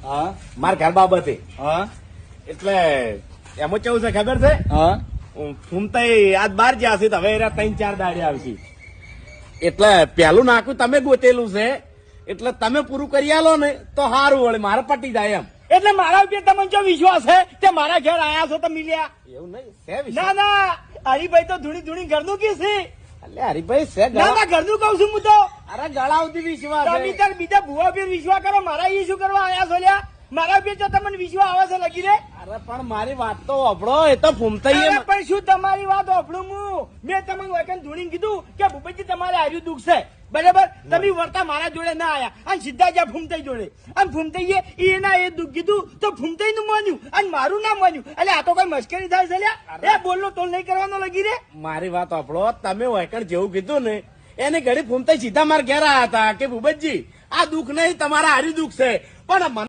હા મારા ઘર બાબતે. હા એટલે એમાં કેવું છે ખબર છે? હા ફૂમતાઈ આજ બાર જ્યાં છે તો હવે એના 3-4 દાડે આવશે. એટલે પેલું નાખું તમે ગોતેલું છે એટલે તમે પૂરું કરી આલો ને તો સારું વળે મારે પટી જાય એમ. એટલે મારા ઉપર તમને જો વિશ્વાસ છે તે મારા ઘેર આયા છો તો મિલ્યા? એવું નહીં છે વિશ્વાસ. ના ના હરીભાઈ તો ધૂણી ધૂણી ઘરનું કી છે? એટલે હરીભાઈ છે ના ના ઘરનું કઉ છું હું તો. અરે ગળા સુધી વિશ્વાસ તમે છે. તાર બીજા ભુવા ઉપર વિશ્વાસ કરો, મારા એ શું કરવા આયા છો લ્યા? મારા ઉપર જો તમને વિશ્વાસ આવે છે લગી રે. અરે પણ મારી વાત તો અભળો, એ તો ફૂમતાઈ અરે પણ શું તમારી વાત ઓફળું હું? મેં તમને વચન ધૂણી કીધું કે ભૂપતજી તમારે આર્યું દુઃખ છે બરાબર, તમે વર્તા મારા જોડે ના આયા અને સીધા જ્યાં ફૂમતાઈ જોડે, અને ફૂમતાઈએ એના એ દુઃખ કીધું તો ફૂમતાઈ નું માન્યું અને મારું ના માન્યું. એટલે આ તો કઈ મશ્કરી થાય છે લ્યા? એ બોલનો તોલ નહીં કરવાનો લગી રે. મારી વાત અભળો, તમે વૈકણ જેવું કીધું ને એને ઘડી ફૂમતાઈ સીધા મારા ઘેર આયા હતા કે ભૂપતજી આ દુઃખ નહીં તમારા હારી દુઃખ છે, પણ મને